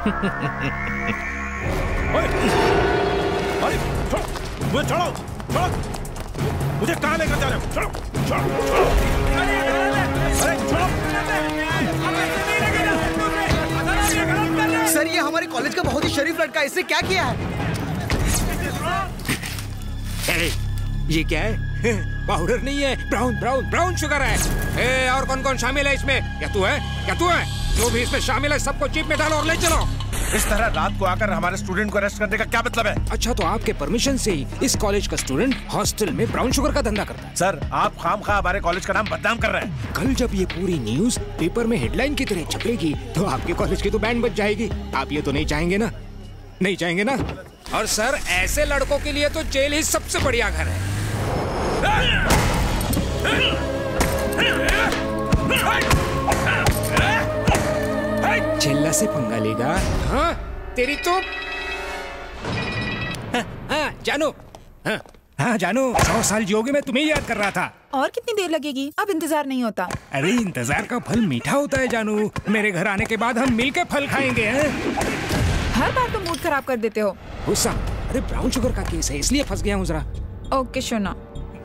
अरे छोड़ो, मुझे छोड़ो, छोड़ो, मुझे कहाँ लेकर जा रहे हो? छोड़ो, छोड़ो, छोड़ो, अरे छोड़ो। सर ये हमारे कॉलेज का बहुत ही शरीफ लड़का है, इसने क्या किया है? ये क्या है? पाउडर नहीं है, ब्राउन ब्राउन ब्राउन शुगर है। और कौन कौन शामिल है इसमें? क्या तू है? क्या तू है? जो भी इसमें शामिल है सबको जीप में डालो और ले चलो। इस तरह रात को आकर हमारे स्टूडेंट को अरेस्ट करने का क्या मतलब है? अच्छा तो आपके परमिशन से ही इस कॉलेज का स्टूडेंट हॉस्टल में ब्राउन शुगर का धंधा करता है? सर आप खामखा हमारे कॉलेज का नाम बदनाम कर रहे हैं। कल जब ये पूरी न्यूज पेपर में हेडलाइन की तरह छपेगी तो आपके कॉलेज की तो बैंड बज जाएगी। आप ये तो नहीं चाहेंगे ना? नहीं चाहेंगे ना? और सर ऐसे लड़कों के लिए तो जेल ही सबसे बढ़िया घर है। चिल्ला से पंगा लेगा? हाँ तेरी तो हाँ जानू, हाँ जानू 100 साल जियोगे मैं तुम्हें याद कर रहा था। और कितनी देर लगेगी? अब इंतजार नहीं होता। अरे इंतजार का फल मीठा होता है जानू। मेरे घर आने के बाद हम मिलके फल खाएंगे। हर बार तो मूड खराब कर देते हो। गुस्सा? अरे ब्राउन शुगर का केस है इसलिए फंस गया हूँ जरा। ओके शोना,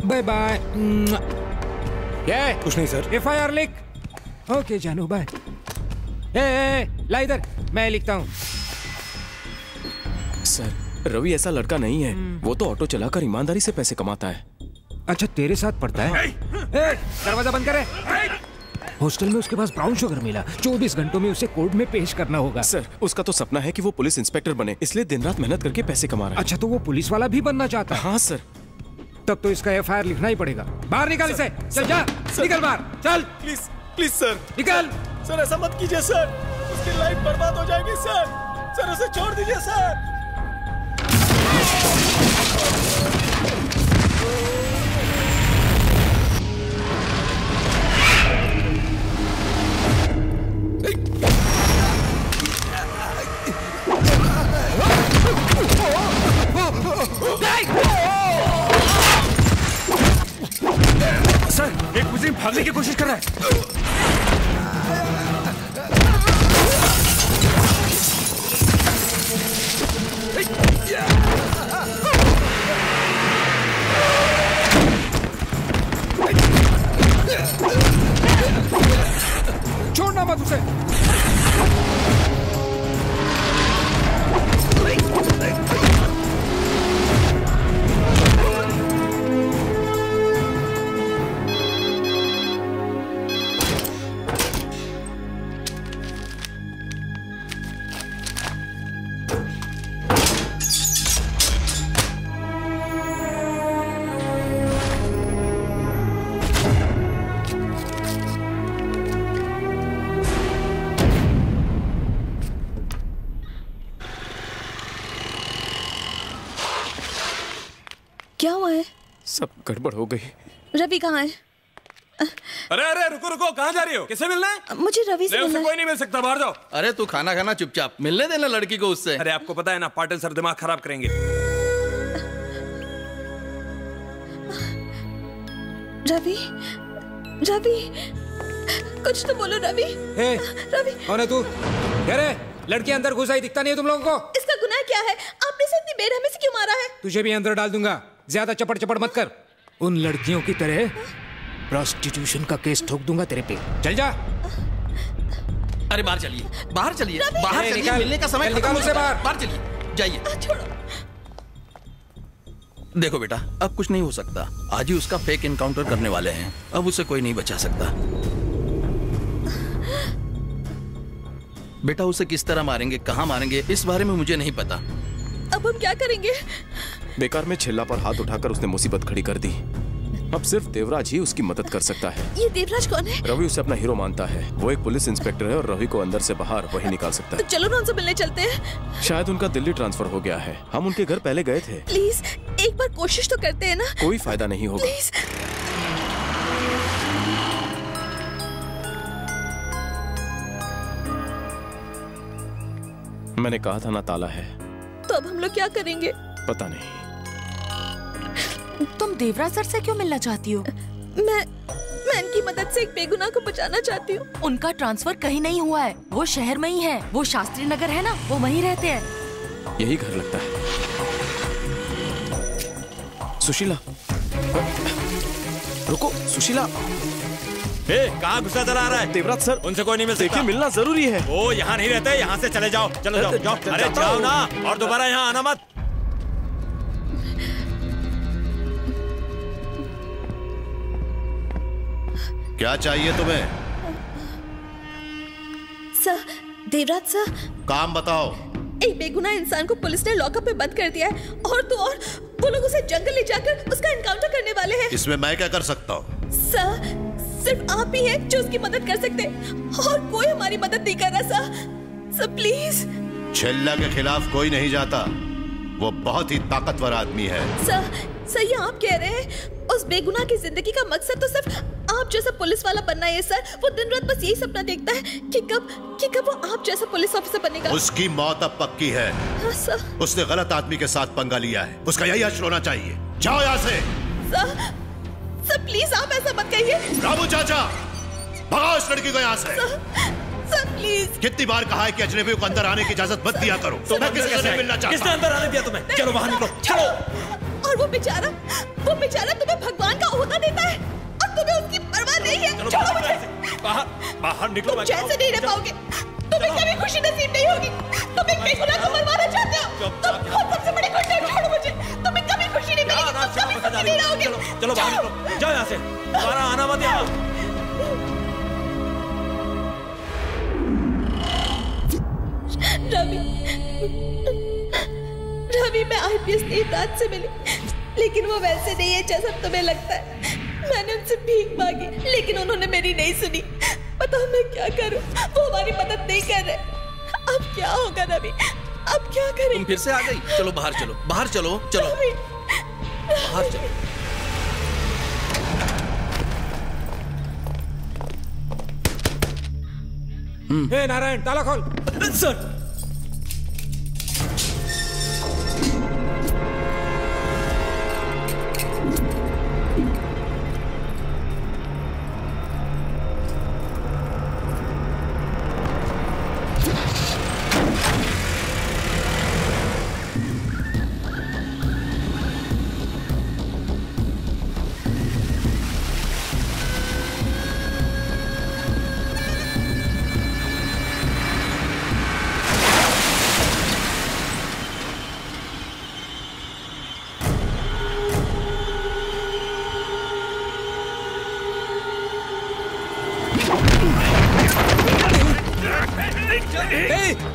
बाय बाय। क्या? कुछ नहीं सर। FIR लिख। ओके जानू बाय। ला इधर मैं लिखता हूँ। सर रवि ऐसा लड़का नहीं है, वो तो ऑटो चलाकर ईमानदारी से पैसे कमाता है। अच्छा तेरे साथ पढ़ता है? दरवाजा बंद करे। हॉस्टल में उसके पास ब्राउन शुगर मिला, 24 घंटों में उसे कोर्ट में पेश करना होगा। सर उसका तो सपना है कि वो पुलिस इंस्पेक्टर बने, इसलिए दिन रात मेहनत करके पैसे कमा रहा है। अच्छा तो वो पुलिस वाला भी बनना चाहता है? हाँ सर। तब तो इसका FIR लिखना ही पड़ेगा। बाहर निकल इसे। चल जा, निकल बाहर चल। प्लीज प्लीज सर निकल। सर ऐसा मत कीजिए सर, उसकी लाइफ बर्बाद हो जाएगी सर। सर उसे छोड़ दीजिए सर। सर एक मुस्लिम भागने की कोशिश कर रहा है। छोड़ना मत उसे। क्या हुआ है? सब गड़बड़ हो गई। रवि कहाँ है? अरे अरे रुको रुको, कहाँ जा रही हो? किसे मिलना है? मुझे रवि से मिलना है। कोई नहीं मिल सकता, बाहर जाओ। अरे तू खाना खाना चुपचाप, मिलने देना लड़की को उससे। अरे आपको पता है ना पाटिल सर दिमाग खराब करेंगे। रवि रवि कुछ तो बोलो रवि। रवि कौन है तू? अरे लड़की अंदर घुस आई, दिखता नहीं है तुम लोगों को? इसका गुनाह क्या है? आपने इसे इतनी बेरहमी से क्यों मारा है? तुझे भी अंदर डाल दूंगा, ज्यादा चपड़ चपड़ मत कर। उन लड़कियों की तरह प्रोस्टिट्यूशन का केस ठोक दूंगा तेरे पे। चल जा। अरे बाहर चलिए, बाहर चलिए, बाहर चलिए, निकाल, मिलने का समय निकाल उसे बाहर। बाहर चलिए, जाइए। छोड़ो। देखो बेटा, अब कुछ नहीं हो सकता। आज ही उसका फेक एनकाउंटर करने वाले हैं, अब उसे कोई नहीं बचा सकता। बेटा उसे किस तरह मारेंगे, कहाँ मारेंगे, इस बारे में मुझे नहीं पता। अब हम क्या करेंगे? बेकार में छिल्ला पर हाथ उठाकर उसने मुसीबत खड़ी कर दी। अब सिर्फ देवराज ही उसकी मदद कर सकता है। ये देवराज कौन है? रवि उसे अपना हीरो मानता है। वो एक पुलिस इंस्पेक्टर है और रवि को अंदर से बाहर वही निकाल सकता है। तो चलो ना उनसे मिलने चलते हैं। शायद उनका दिल्ली ट्रांसफर हो गया है। हम उनके घर पहले गए थे। प्लीज एक बार कोशिश तो करते हैं ना। कोई फायदा नहीं होगा। प्लीज। मैंने कहा था ना ताला है। तो अब हम लोग क्या करेंगे? पता नहीं। तुम देवराज सर से क्यों मिलना चाहती हो? मैं इनकी आपकी मदद से एक बेगुनाह को बचाना चाहती हूँ। उनका ट्रांसफर कहीं नहीं हुआ है, वो शहर में ही है। वो शास्त्री नगर है ना, वो वहीं रहते हैं। यही घर लगता है। सुशीला, रुको सुशीला। कहाँ घुसा चला आ रहा है? देवराज सर, उनसे कोई नहीं मिल सकता। देखिए मिलना जरूरी है। वो यहाँ नहीं रहते, यहाँ से चले जाओ। चलो जाओ जाओ। अरे जाओ ना, और दोबारा यहाँ आना मत। क्या चाहिए तुम्हें? सर, देवराज सर, काम बताओ। एक बेगुनाह इंसान को पुलिस ने लॉकअप में बंद कर दिया है और तो और वो लोग उसे जंगल ले जाकर उसका एनकाउंटर करने वाले हैं। इसमें मैं क्या कर सकता हूँ? सर, सिर्फ आप ही हैं जो उसकी मदद कर सकते हैं और कोई हमारी मदद नहीं कर रहा सर। Sir please. छेल्ला के खिलाफ कोई नहीं जाता, वो बहुत ही ताकतवर आदमी है। सर ये आप कह रहे हैं? उस बेगुनाह की जिंदगी का मकसद तो सिर्फ आप जैसा पुलिस वाला बनना है सर। वो दिन रात बस यही सपना देखता है कि कब वो आप जैसा पुलिस ऑफिसर बनेगा। उसकी मौत अब पक्की है। हाँ सर। उसने गलत आदमी के साथ पंगा लिया है, उसका यही हश्र होना चाहिए। जाओ यहाँ से। सर प्लीज आप ऐसा मत कहिए। रामू चाचा, भगाओ इस लड़की को यहाँ से। Sir please. कितनी बार कहा है कि अजनबियों को अंदर आने की इजाजत मत दिया करो। मैं किसी से नहीं मिलना चाहता। किसने अंदर आने दिया तुम्हें? चलो बाहर निकलो, चलो। और वो बेचारा तुम्हें भगवान का ओहदा देता है और तुम्हें उसकी परवाह नहीं है। छोड़ो मुझे। बाहर निकलो। तुम चैन से नहीं रह पाओगे, तुम्हें कभी खुशी नसीब नहीं होगी। तुम एक बेगुनाह को मरवाना चाहते हो, तुम खुद सबसे बड़े गुंडे हो। छोड़ो मुझे, तुम्हें कभी खुशी नहीं मिलेगी, तुम कभी सुखी नहीं रहोगे। चलो बाहर निकलो, जाओ यहाँ से, दोबारा आना मत यहाँ। रवि, मैं आईपीएस देवराज से मिली, लेकिन वो वैसे नहीं है जैसा तुम्हें लगता है। मैंने उनसे भीख मांगी, लेकिन उन्होंने मेरी नहीं सुनी। बताओ मैं क्या करूं? वो हमारी मदद नहीं कर रहे। अब क्या होगा रवि? अब क्या करें? तुम फिर से आ गई। चलो बाहर चलो, बाहर चलो, चलो बाहर चलो। हे नारायण, ताला खोल। सर।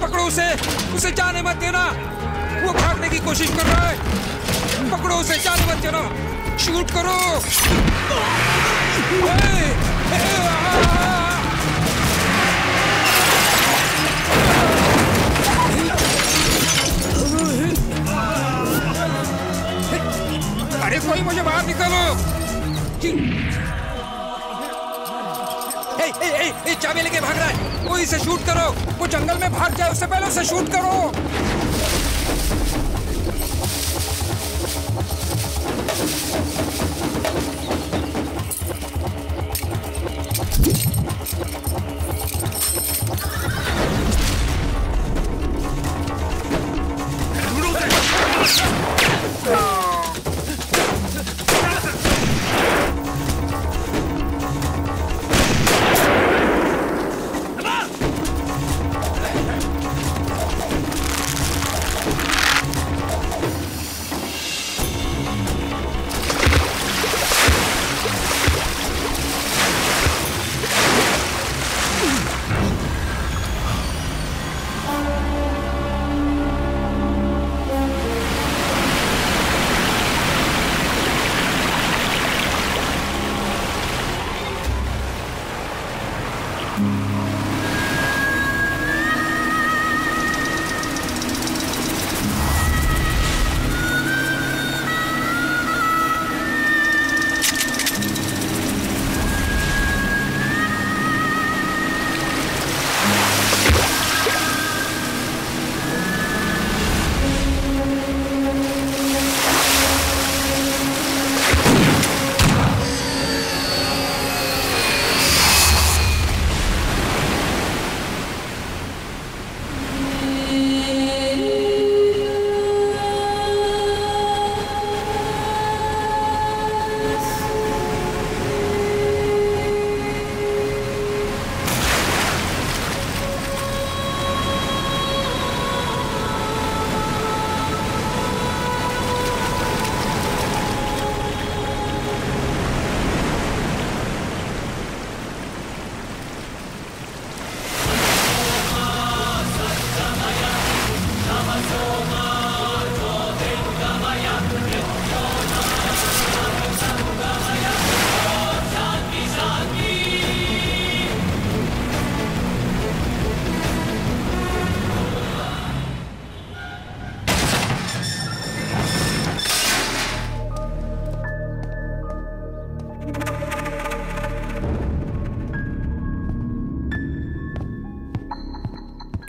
पकड़ो उसे जाने मत देना। वो भागने की कोशिश कर रहा है। पकड़ो उसे, जाने मत देना। शूट करो। अरे कोई मुझे बाहर निकालो। चाबी लेके भाग रहा है। वो इसे शूट करो। वो जंगल में भाग जाए उससे पहले उसे शूट करो।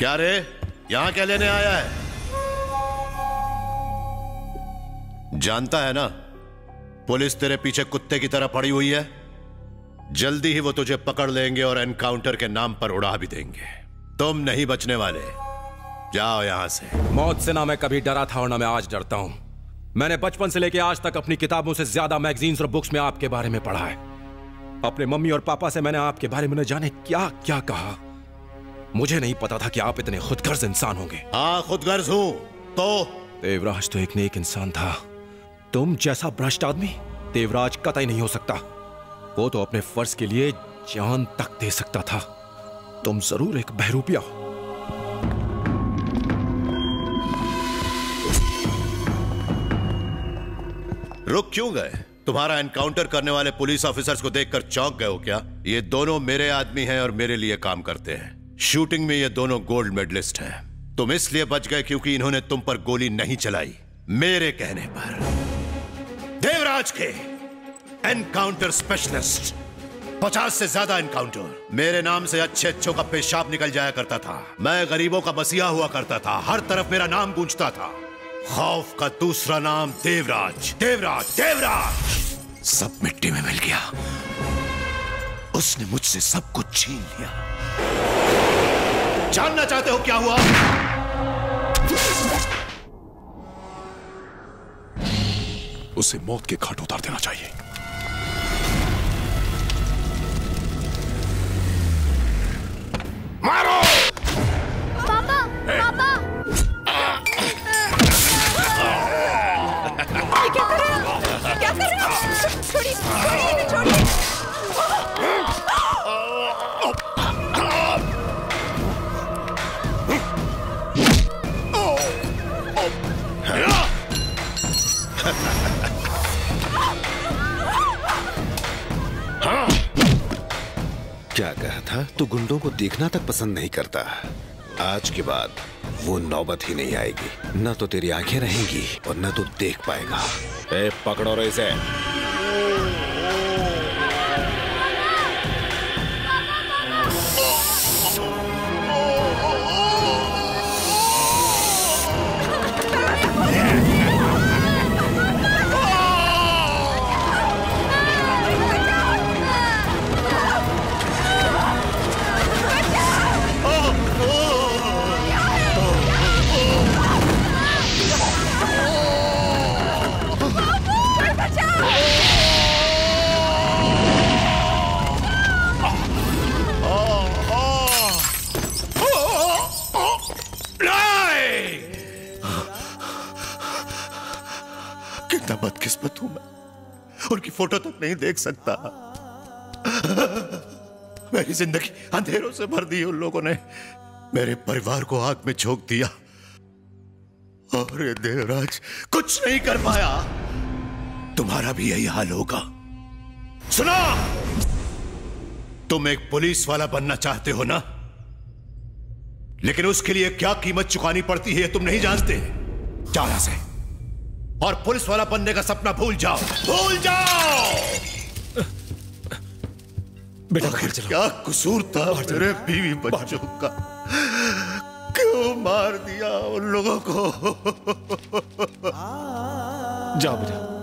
क्या रे, यहां क्या लेने आया है? जानता है ना, पुलिस तेरे पीछे कुत्ते की तरह पड़ी हुई है। जल्दी ही वो तुझे पकड़ लेंगे और एनकाउंटर के नाम पर उड़ा भी देंगे। तुम नहीं बचने वाले। जाओ यहां से। मौत से ना मैं कभी डरा था और ना मैं आज डरता हूं। मैंने बचपन से लेकर आज तक अपनी किताबों से ज्यादा मैगजीन्स और बुक्स में आपके बारे में पढ़ा है। अपने मम्मी और पापा से मैंने आपके बारे में न जाने क्या क्या कहा। मुझे नहीं पता था कि आप इतने खुदगर्ज इंसान होंगे। हाँ, खुदगर्ज हूं। तो देवराज तो एक नेक इंसान था। तुम जैसा भ्रष्ट आदमी देवराज कतई नहीं हो सकता। वो तो अपने फर्ज के लिए जान तक दे सकता था। तुम जरूर एक बहरूपिया हो। रुक क्यों गए? तुम्हारा एनकाउंटर करने वाले पुलिस ऑफिसर्स को देखकर चौंक गए हो क्या? ये दोनों मेरे आदमी हैं और मेरे लिए काम करते हैं। शूटिंग में ये दोनों गोल्ड मेडलिस्ट हैं। तुम इसलिए बच गए क्योंकि इन्होंने तुम पर गोली नहीं चलाई, मेरे कहने पर। देवराज के एनकाउंटर स्पेशलिस्ट, 50 से ज्यादा एनकाउंटर। मेरे नाम से अच्छे अच्छों का पेशाब निकल जाया करता था। मैं गरीबों का मसीहा हुआ करता था। हर तरफ मेरा नाम गूंजता था। खौफ का दूसरा नाम देवराज, देवराज, देवराज। सब मिट्टी में मिल गया। उसने मुझसे सब कुछ छीन लिया। जानना चाहते हो क्या हुआ? उसे मौत के घाट उतार देना चाहिए। मारो! पापा, पापा! ये क्या कर रहे हो? क्या कर रहे हो? छोड़िए, छोड़िए इन्हें, छोड़िए। क्या कहा था? तू गुंडों को देखना तक पसंद नहीं करता। आज के बाद वो नौबत ही नहीं आएगी। न तो तेरी आंखें रहेंगी और न तो देख पाएगा। ए, पकड़ो रे इसे। कितना बदकिस्मत हूं मैं, उनकी फोटो तक नहीं देख सकता। मेरी जिंदगी अंधेरों से भर दी उन लोगों ने। मेरे परिवार को आग में झोंक दिया और ये देवराज कुछ नहीं कर पाया। तुम्हारा भी यही हाल होगा। सुनो, तुम एक पुलिस वाला बनना चाहते हो ना, लेकिन उसके लिए क्या कीमत चुकानी पड़ती है तुम नहीं जानते। जाओ यहां से और पुलिस वाला बनने का सपना भूल जाओ, भूल जाओ। बेटा आखिर क्या कसूर था मेरे बीवी बच्चों का? क्यों मार दिया उन लोगों को? जाओ बेटा।